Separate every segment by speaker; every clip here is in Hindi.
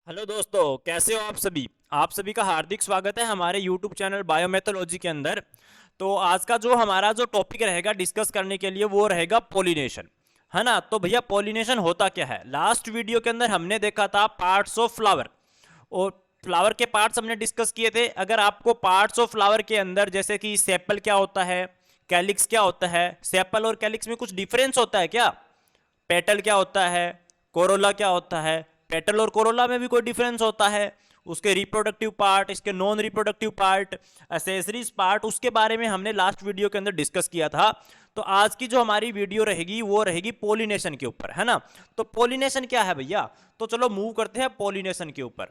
Speaker 1: हेलो दोस्तों, कैसे हो आप सभी का हार्दिक स्वागत है हमारे यूट्यूब चैनल बायोमेथोलॉजी के अंदर। तो आज का जो हमारा जो टॉपिक रहेगा डिस्कस करने के लिए वो रहेगा पोलिनेशन, है ना। तो भैया पोलिनेशन होता क्या है? लास्ट वीडियो के अंदर हमने देखा था पार्ट्स ऑफ फ्लावर, और फ्लावर के पार्ट्स हमने डिस्कस किए थे। अगर आपको पार्ट्स ऑफ फ्लावर के अंदर जैसे कि सेपल क्या होता है, कैलिक्स क्या होता है, सेपल और कैलिक्स में कुछ डिफरेंस होता है क्या? पेटल क्या होता है, कोरोला क्या होता है, पेटल और कोरोला में भी कोई डिफरेंस होता है, उसके रिप्रोडक्टिव पार्ट, इसके non reproductive part, accessories part, उसके बारे में हमने लास्ट वीडियो के अंदर डिस्कस किया था। तो आज की जो हमारी वीडियो रहेगी वो रहेगी पोलिनेशन के ऊपर, है ना। तो पोलिनेशन क्या है भैया? तो चलो मूव करते हैं पोलिनेशन के ऊपर।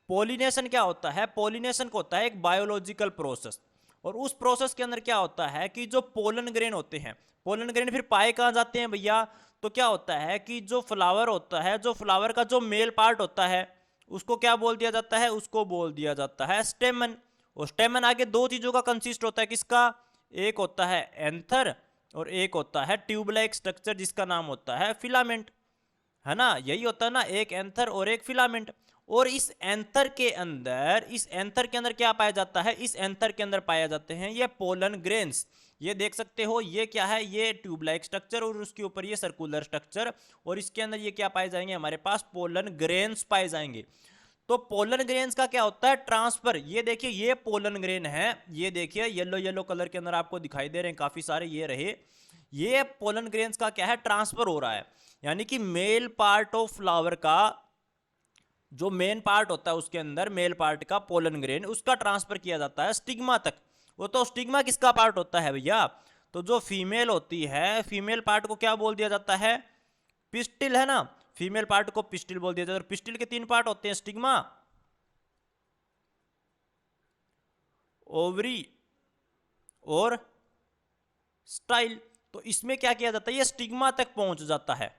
Speaker 1: पोलिनेशन क्या होता है? पोलिनेशन को होता है एक बायोलॉजिकल प्रोसेस, और उस प्रोसेस के अंदर क्या होता है कि जो पोलन ग्रेन होते हैं, पोलन ग्रेन फिर पाए कहाँ जाते हैं भैया? तो क्या होता है कि जो फ्लावर होता है, जो फ्लावर का जो मेल पार्ट होता है, उसको क्या बोल दिया जाता है? उसको बोल दिया जाता है स्टेमन। और स्टेमन आगे दो चीजों का कंसिस्ट होता है, किसका? एक होता है एंथर, और एक होता है ट्यूब लाइक स्ट्रक्चर जिसका नाम होता है फिलामेंट, है ना। यही होता है ना, एक एंथर और एक फिलामेंट। और इस एंथर के अंदर क्या पाया जाता है? इस एंथर के अंदर पाया जाते हैं ये पोलन ग्रेन्स। ये देख सकते हो, ये क्या है? ये ट्यूब लाइक स्ट्रक्चर, और उसके ऊपर ये सर्कुलर स्ट्रक्चर, और इसके अंदर ये क्या पाए जाएंगे? हमारे पास पोलन ग्रेन्स पाए जाएंगे। तो पोलन ग्रेन्स का क्या होता है? ट्रांसफर। ये देखिए, ये पोलन ग्रेन है, ये देखिए येलो येलो कलर के अंदर आपको दिखाई दे रहे हैं काफी सारे, ये रहे। ये पोलन ग्रेन्स का क्या है? ट्रांसफर हो रहा है। यानी कि मेल पार्ट ऑफ फ्लावर का जो मेन पार्ट होता है उसके अंदर, मेल पार्ट का पोलन ग्रेन, उसका ट्रांसफर किया जाता है स्टिग्मा तक। वो तो स्टिग्मा किसका पार्ट होता है भैया? तो जो फीमेल होती है, फीमेल पार्ट को क्या बोल दिया जाता है? पिस्टिल, है ना। फीमेल पार्ट को पिस्टिल बोल दिया जाता है। और पिस्टिल के तीन पार्ट होते हैं, स्टिग्मा, ओवरी और स्टाइल। तो इसमें क्या किया जाता है? ये स्टिग्मा तक पहुंच जाता है,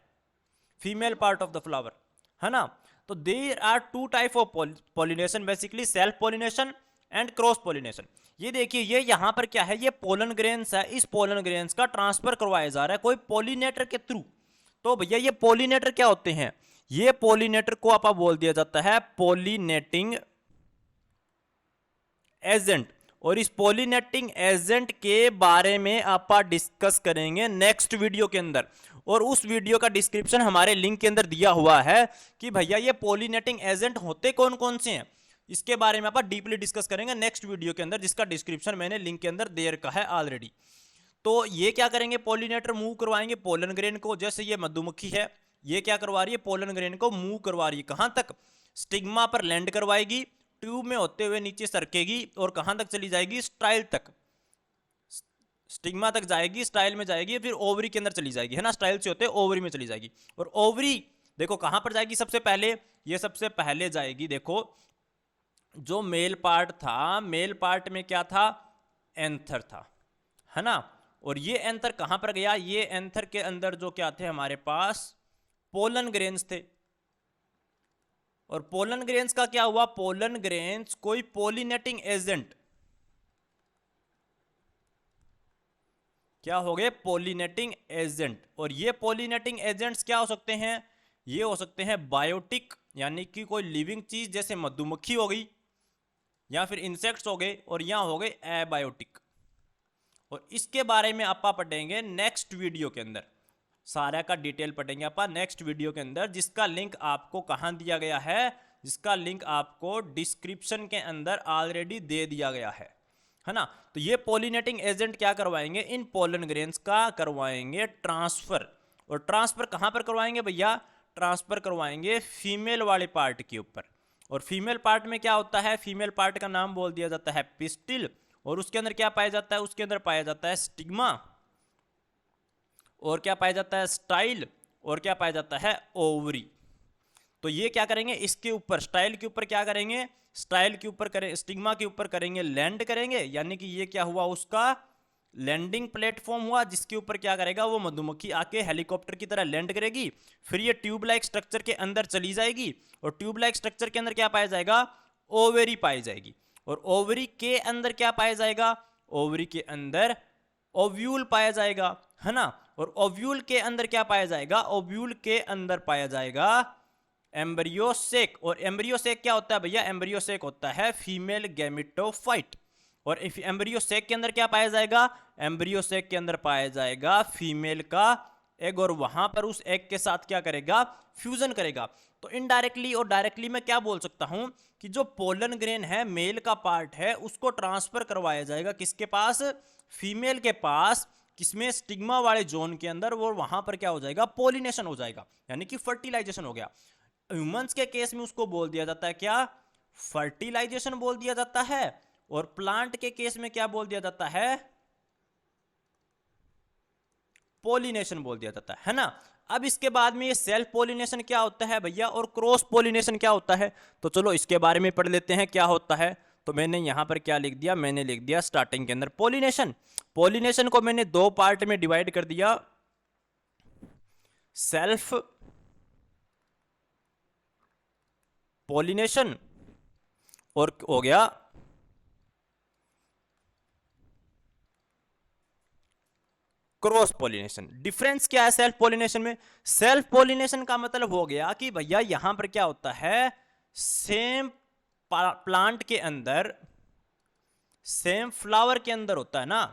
Speaker 1: female part of the flower, है ना। तो there are two type of pollination, basically self pollination and cross pollination. ये देखिए, ये यहां पर क्या है? ये पोलन ग्रेन्स है, इस पोलन ग्रेन्स का ट्रांसफर करवाया जा रहा है कोई पॉलिनेटर के थ्रू। तो भैया ये पॉलिनेटर क्या होते हैं? ये पॉलिनेटर को आप बोल दिया जाता है पॉलिनेटिंग एजेंट। और इस पॉलिनेटिंग एजेंट के बारे में आप डिस्कस करेंगे नेक्स्ट वीडियो के अंदर। और उस वीडियो का डिस्क्रिप्शन हमारे लिंक के अंदर दिया हुआ है कि भैया ये पॉलिनेटिंग एजेंट होते कौन कौन से हैं। इसके बारे में आप डीपली डिस्कस करेंगे नेक्स्ट वीडियो के अंदर, जिसका डिस्क्रिप्शन मैंने लिंक के अंदर दे रखा है ऑलरेडी। तो ये क्या करेंगे? पॉलिनेटर मूव करवाएंगे पोलन ग्रेन को। जैसे ये मधुमक्खी है, ये क्या करवा रही है? पोलन ग्रेन को मूव करवा रही है। कहां तक? स्टिग्मा पर लैंड करवाएगी, ट्यूब में होते हुए नीचे सरकेगी, और कहां तक चली जाएगी? स्टाइल तक। स्टिग्मा तक जाएगी, स्टाइल में जाएगी, फिर ओवरी के अंदर चली जाएगी, है ना। स्टाइल से होते ओवरी में चली जाएगी। और ओवरी देखो कहां पर जाएगी सबसे पहले? ये सबसे पहले जाएगी, देखो जो मेल पार्ट था, मेल पार्ट में क्या था? एंथर था, है ना। और ये एंथर कहां पर गया? ये एंथर के अंदर जो क्या थे हमारे पास? पोलन ग्रेन्स थे। और पोलन ग्रेन्स का क्या हुआ? पोलन ग्रेन्स कोई पोलिनेटिंग एजेंट, क्या हो गए? Pollinating agent. और ये पोलिनेटिंग एजेंट्स क्या हो सकते हैं? ये हो सकते हैं बायोटिक, यानी कि कोई लिविंग चीज जैसे मधुमक्खी हो गई, या फिर इंसेक्ट्स हो गए, और यहां हो गए एबायोटिक। और इसके बारे में आप पढ़ेंगे नेक्स्ट वीडियो के अंदर, सारा का डिटेल पढ़ेंगे आप नेक्स्ट वीडियो के अंदर, जिसका लिंक आपको कहां दिया गया है? जिसका लिंक आपको डिस्क्रिप्शन के अंदर ऑलरेडी दे दिया गया है ना। तो ये पॉलिनेटिंग एजेंट क्या करवाएंगे? इन पोलन ग्रेन्स का करवाएंगे ट्रांसफर। और ट्रांसफर कहां पर करवाएंगे भैया? ट्रांसफर करवाएंगे फीमेल वाले पार्ट के ऊपर। और फीमेल पार्ट में क्या होता है? फीमेल पार्ट का नाम बोल दिया जाता है पिस्टिल। और उसके अंदर क्या पाया जाता है? उसके अंदर पाया जाता है स्टिग्मा, और क्या पाया जाता है? स्टाइल, और क्या पाया जाता है? ओवरी। तो ये क्या करेंगे? इसके ऊपर, स्टाइल के ऊपर क्या करेंगे? स्टाइल के ऊपर करें, स्टिग्मा के ऊपर करेंगे लैंड करेंगे, यानी कि ये क्या हुआ? उसका लैंडिंग प्लेटफॉर्म हुआ, जिसके ऊपर क्या करेगा? वो मधुमक्खी आके हेलीकॉप्टर की तरह लैंड करेगी। फिर ये ट्यूब लाइक स्ट्रक्चर के अंदर चली जाएगी, और ट्यूब लाइक स्ट्रक्चर के अंदर क्या पाया जाएगा? ओवेरी पाई जाएगी। और ओवरी के अंदर क्या पाया जाएगा? ओवरी के अंदर ओव्यूल पाया जाएगा, है ना। और ओव्यूल के अंदर क्या पाया जाएगा? ओव्यूल के अंदर पाया जाएगा एम्ब्रियोसेक। और एम्ब्रियोसेक क्या होता है भैया? एम्ब्रियोसेक होता है फीमेल गैमेटोफाइट। और एम्ब्रियोसेक के अंदर क्या पाया जाएगा? एम्ब्रियोसेक के अंदर पाया जाएगा फीमेल का एग, और वहां पर उस एग के साथ क्या करेगा? फ्यूजन करेगा। तो इनडायरेक्टली और डायरेक्टली मैं क्या बोल सकता हूं कि जो पोलन ग्रेन है, मेल का पार्ट है, उसको ट्रांसफर करवाया जाएगा किसके पास? फीमेल के पास। किसमें? स्टिग्मा वाले जोन के अंदर। वो वहां पर क्या हो जाएगा? पोलिनेशन हो जाएगा, यानी कि फर्टिलाइजेशन हो गया। ह्यूमंस के केस में उसको बोल दिया जाता है क्या? फर्टिलाइजेशन बोल दिया जाता है। और प्लांट के केस में क्या बोल दिया जाता है? पोलिनेशन बोल दिया जाता है ना। अब इसके बाद में ये सेल्फ पोलिनेशन क्या होता है भैया, और क्रॉस पोलिनेशन क्या होता है? तो चलो इसके बारे में पढ़ लेते हैं क्या होता है। तो मैंने यहां पर क्या लिख दिया? मैंने लिख दिया स्टार्टिंग के अंदर पोलिनेशन। पोलिनेशन को मैंने दो पार्ट में डिवाइड कर दिया, सेल्फ पोलिनेशन और हो गया क्रॉस पोलिनेशन। डिफरेंस क्या है सेल्फ पोलिनेशन में? सेल्फ पोलिनेशन का मतलब हो गया कि भैया यहां पर क्या होता है, सेम प्लांट के अंदर, सेम फ्लावर के अंदर होता है ना,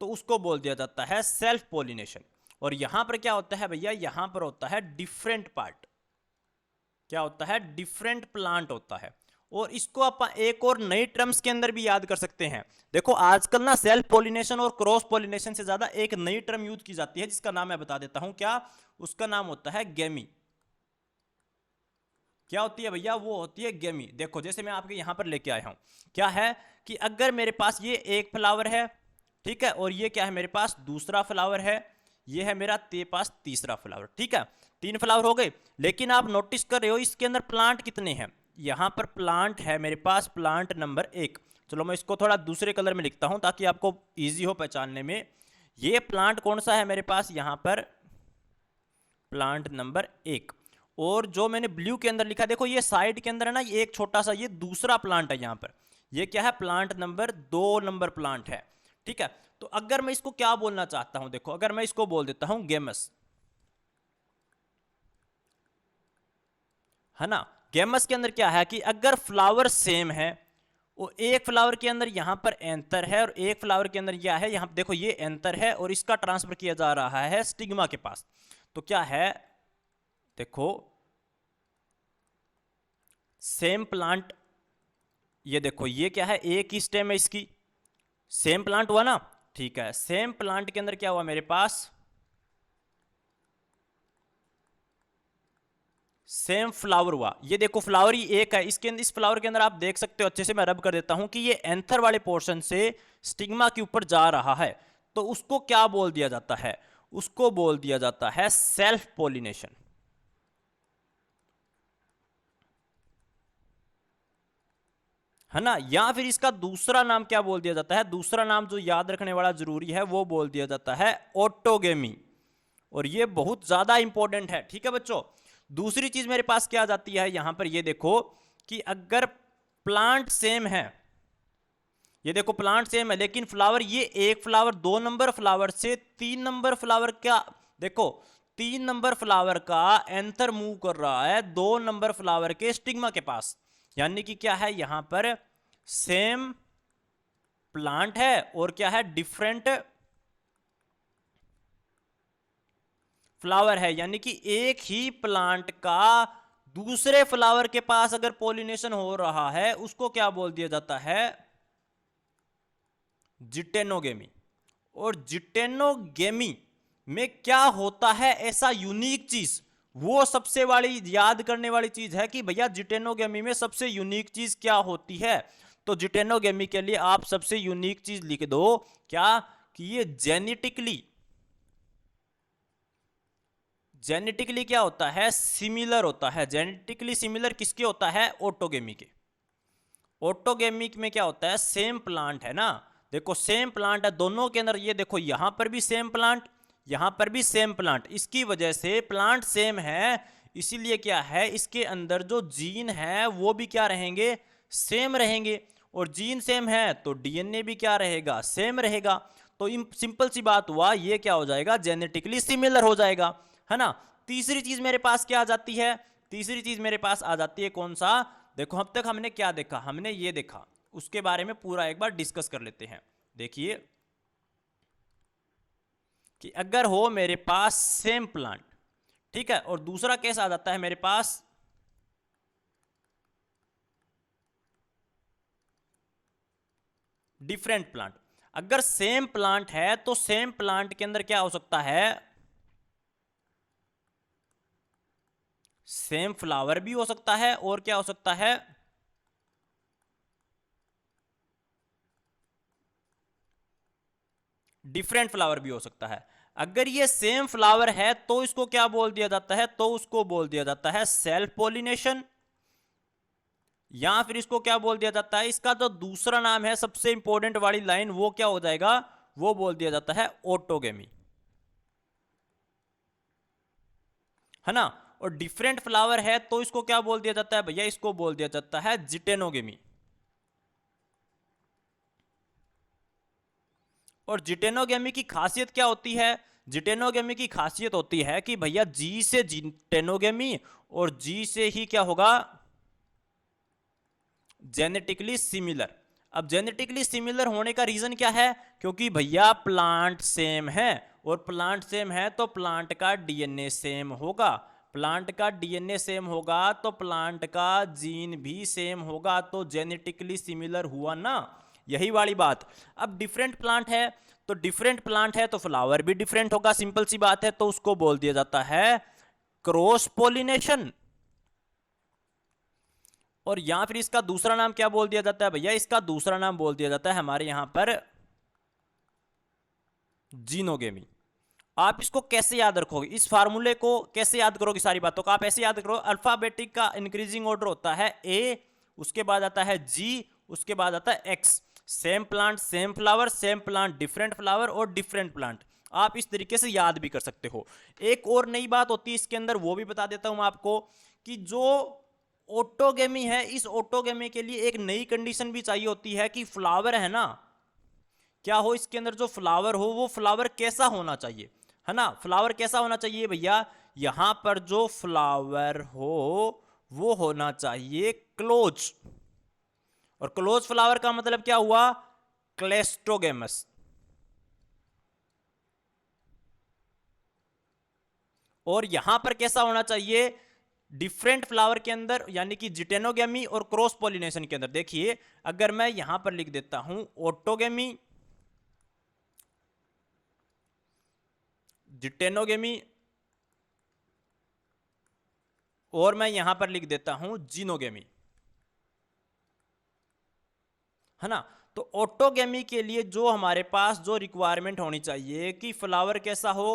Speaker 1: तो उसको बोल दिया जाता है सेल्फ पोलिनेशन। और यहां पर क्या होता है भैया? यहां पर होता है डिफरेंट पार्ट। क्या होता है? डिफरेंट प्लांट होता है। और इसको आप एक और नई टर्म्स के अंदर भी याद कर सकते हैं। देखो आजकल ना सेल्फ पोलिनेशन और क्रॉस पोलिनेशन से ज्यादा एक नई टर्म यूज की जाती है, जिसका नाम मैं बता देता हूं। क्या? उसका नाम होता है गेमी। क्या होती है भैया? वो होती है गेमी। देखो जैसे मैं आपके यहां पर लेके आया हूं, क्या है कि अगर मेरे पास ये एक फ्लावर है, ठीक है, और ये क्या है मेरे पास? दूसरा फ्लावर है, ये है मेरा पास तीसरा फ्लावर, ठीक है, तीन फ्लावर हो गए। लेकिन आप नोटिस कर रहे हो इसके अंदर प्लांट कितने हैं? यहां पर प्लांट है मेरे पास, प्लांट नंबर 1। चलो मैं इसको थोड़ा दूसरे कलर में लिखता हूं ताकि आपको इजी हो पहचानने में। ये प्लांट कौन सा है मेरे पास? यहां पर प्लांट नंबर 1। और जो मैंने ब्लू के अंदर लिखा, देखो ये साइड के अंदर है ना, ये एक छोटा सा, ये दूसरा प्लांट है यहां पर। ये क्या है? प्लांट नंबर 2 नंबर प्लांट है, ठीक है। तो अगर मैं इसको क्या बोलना चाहता हूं, देखो अगर मैं इसको बोल देता हूं गेमस, है ना। गेमस के अंदर क्या है कि अगर फ्लावर सेम है, वो एक फ्लावर के अंदर यहां पर एंथर है, और एक फ्लावर के अंदर क्या है? यहां देखो ये एंथर है और इसका ट्रांसफर किया जा रहा है स्टिग्मा के पास। तो क्या है? देखो सेम प्लांट, ये देखो ये क्या है? एक ही स्टेम है इसकी, सेम प्लांट हुआ ना, ठीक है। सेम प्लांट के अंदर क्या हुआ मेरे पास? सेम फ्लावर हुआ। ये देखो फ्लावर ही एक है, इसके अंदर, इस फ्लावर के अंदर आप देख सकते हो, अच्छे से मैं रब कर देता हूं कि ये एंथर वाले पोर्शन से स्टिग्मा के ऊपर जा रहा है। तो उसको क्या बोल दिया जाता है? उसको बोल दिया जाता है सेल्फ पोलिनेशन, है ना। या फिर इसका दूसरा नाम क्या बोल दिया जाता है? दूसरा नाम जो याद रखने वाला जरूरी है, वो बोल दिया जाता है ऑटोगेमी। और ये बहुत ज्यादा इंपॉर्टेंट है, ठीक है बच्चों। दूसरी चीज मेरे पास क्या आ जाती है यहां पर? ये देखो कि अगर प्लांट सेम है, ये देखो प्लांट सेम है, लेकिन फ्लावर, ये एक फ्लावर 2 नंबर फ्लावर से 3 नंबर फ्लावर का, देखो 3 नंबर फ्लावर का एंथर मूव कर रहा है 2 नंबर फ्लावर के स्टिग्मा के पास। यानी कि क्या है यहां पर? सेम प्लांट है और क्या है? डिफरेंट फ्लावर है। यानी कि एक ही प्लांट का दूसरे फ्लावर के पास अगर पोलिनेशन हो रहा है, उसको क्या बोल दिया जाता है? जिटेनोगेमी। और जिटेनोगेमी में क्या होता है ऐसा यूनिक चीज? वो सबसे वाली याद करने वाली चीज है कि भैया जिटेनोगेमी में सबसे यूनिक चीज क्या होती है। तो जिटेनोगेमी के लिए आप सबसे यूनिक चीज लिख दो, क्या? कि ये जेनेटिकली क्या होता है? सिमिलर होता है। जेनेटिकली सिमिलर किसके होता है? ऑटोगेमी के। ऑटोगेमी में क्या होता है? सेम प्लांट है ना, देखो सेम प्लांट है दोनों के अंदर। ये देखो यहां पर भी सेम प्लांट, यहां पर भी सेम प्लांट। इसकी वजह से प्लांट सेम है, इसीलिए क्या है? इसके अंदर जो जीन है वो भी क्या रहेंगे? सेम रहेंगे। और जीन सेम है तो डीएनए भी क्या रहेगा? सेम रहेगा। तो सिंपल सी बात हुआ, ये क्या हो जाएगा? जेनेटिकली सिमिलर हो जाएगा, है ना। तीसरी चीज मेरे पास क्या आ जाती है? तीसरी चीज मेरे पास आ जाती है कौन सा, देखो अब तक हमने क्या देखा, हमने ये देखा, उसके बारे में पूरा एक बार डिस्कस कर लेते हैं। देखिए कि अगर हो मेरे पास सेम प्लांट, ठीक है, और दूसरा केस आ जाता है मेरे पास डिफरेंट प्लांट। अगर सेम प्लांट है तो सेम प्लांट के अंदर क्या हो सकता है, सेम फ्लावर भी हो सकता है और क्या हो सकता है, डिफरेंट फ्लावर भी हो सकता है। अगर ये सेम फ्लावर है तो इसको क्या बोल दिया जाता है, तो उसको बोल दिया जाता है सेल्फ पॉलिनेशन, या फिर इसको क्या बोल दिया जाता है, इसका जो दूसरा नाम है सबसे इंपॉर्टेंट वाली लाइन वो क्या हो जाएगा, वो बोल दिया जाता है ऑटोगेमी, है ना। और डिफरेंट फ्लावर है तो इसको क्या बोल दिया जाता है भैया, इसको बोल दिया जाता है जिटेनोगेमी। और जिटेनोगेमी की खासियत क्या होती है, जिटेनोगेमी की खासियत होती है कि भैया जी से जिटेनोगेमी और जी से ही क्या होगा, जेनेटिकली सिमिलर। अब जेनेटिकली सिमिलर होने का रीजन क्या है, क्योंकि भैया प्लांट सेम है, और प्लांट सेम है तो प्लांट का डीएनए सेम होगा, प्लांट का डीएनए सेम होगा तो प्लांट का जीन भी सेम होगा, तो जेनेटिकली सिमिलर हुआ ना, यही वाली बात। अब डिफरेंट प्लांट है तो डिफरेंट प्लांट है तो फ्लावर भी डिफरेंट होगा, सिंपल सी बात है, तो उसको बोल दिया जाता है क्रॉस पॉलिनेशन। और या फिर इसका दूसरा नाम क्या बोल दिया जाता है भैया, इसका दूसरा नाम बोल दिया जाता है हमारे यहां पर जीनोगेमी। आप इसको कैसे याद रखोगे, इस फार्मूले को कैसे याद करोगे, सारी बातों को आप ऐसे याद करो, अल्फाबेटिक का इंक्रीजिंग ऑर्डर होता है ए, उसके बाद आता है जी, उसके बाद आता है x. Same plant same flower, same plant different flower और डिफरेंट प्लांट, आप इस तरीके से याद भी कर सकते हो। एक और नई बात होती है इसके अंदर, वो भी बता देता हूं आपको, कि जो ऑटोगेमी है, इस ऑटोगेमी के लिए एक नई कंडीशन भी चाहिए होती है कि फ्लावर है ना, क्या हो इसके अंदर जो फ्लावर हो वो फ्लावर कैसा होना चाहिए, है ना। फ्लावर कैसा होना चाहिए भैया, यहां पर जो फ्लावर हो वो होना चाहिए क्लोज, और क्लोज फ्लावर का मतलब क्या हुआ, क्लेस्टोगेमस। और यहां पर कैसा होना चाहिए, डिफरेंट फ्लावर के अंदर, यानी कि जिटेनोगेमी और क्रॉस पॉलिनेशन के अंदर। देखिए अगर मैं यहां पर लिख देता हूं ऑटोगेमी, जिटेनोगेमी, और मैं यहां पर लिख देता हूं जीनोगेमी, है ना। तो ऑटोगेमी के लिए जो हमारे पास जो रिक्वायरमेंट होनी चाहिए कि फ्लावर कैसा हो,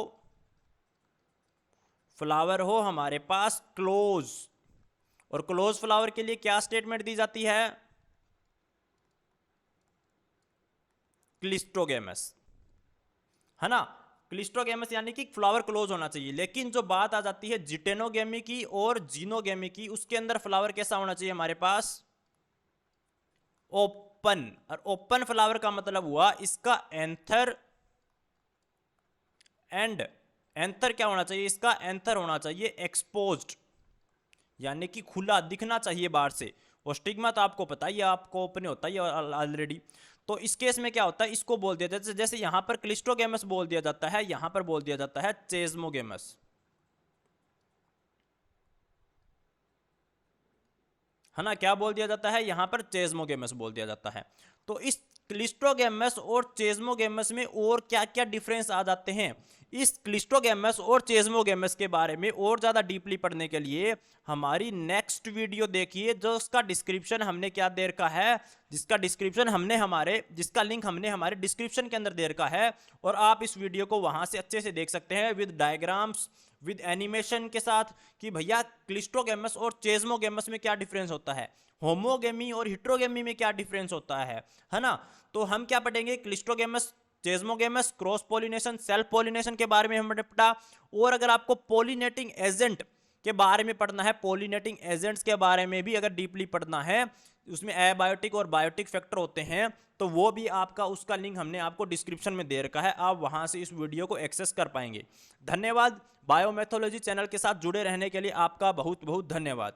Speaker 1: फ्लावर हो हमारे पास क्लोज, और क्लोज फ्लावर के लिए क्या स्टेटमेंट दी जाती है, क्लिस्टोगेमस, है ना। क्लिस्टोगेमस यानी कि फ्लावर क्लोज होना चाहिए। लेकिन जो बात आ जाती है जिटेनोगेमी की और जीनोगेमी की, उसके अंदर फ्लावर कैसा होना चाहिए हमारे पास, ओपन। और ओपन फ्लावर का मतलब हुआ इसका एंथर, एंड एंथर क्या होना चाहिए, इसका एंथर होना चाहिए एक्सपोज्ड, यानी कि खुला दिखना चाहिए बाहर से। और स्टिग्मा तो आपको पता ही है, आपको ओपन होता ही है ऑलरेडी। तो इस केस में क्या होता है, इसको बोल दिया जाता है, जैसे यहां पर क्लिस्टोगेमस बोल दिया जाता है, यहां पर बोल दिया जाता है चेस्मोगेमस, है ना। क्या बोल दिया जाता है, यहां पर चेस्मोगेमस बोल दिया जाता है। तो इस क्लिस्टोगेमस और चेस्मोगेमस में और क्या क्या डिफरेंस आ जाते हैं, इस क्लिस्टोगेमस और चेस्मोगेमस के बारे में और ज्यादा डीपली पढ़ने के लिए हमारी नेक्स्ट वीडियो देखिए, जो उसका डिस्क्रिप्शन हमने क्या दे रखा है, जिसका डिस्क्रिप्शन हमने हमारे, जिसका लिंक हमने हमारे डिस्क्रिप्शन के अंदर दे रखा है, और आप इस वीडियो को वहां से अच्छे से देख सकते हैं विद डायग्राम्स, विद एनिमेशन के साथ, कि भैया क्लिस्टोगेमस और चेस्मोगेमस में क्या डिफरेंस होता है, होमोगेमी और हिट्रोगेमी में क्या डिफरेंस होता है ना। तो हम क्या पढ़ेंगे, cleistogamous, chasmogamous, cross pollination, self pollination के बारे में हमने पढ़ा। और अगर आपको पॉलिनेटिंग एजेंट के बारे में पढ़ना है, पॉलिनेटिंग एजेंट्स के बारे में भी अगर डीपली पढ़ना है, उसमें एबायोटिक और बायोटिक फैक्टर होते हैं, तो वो भी आपका, उसका लिंक हमने आपको डिस्क्रिप्शन में दे रखा है, आप वहां से इस वीडियो को एक्सेस कर पाएंगे। धन्यवाद। बायोमेथोलॉजी चैनल के साथ जुड़े रहने के लिए आपका बहुत बहुत धन्यवाद।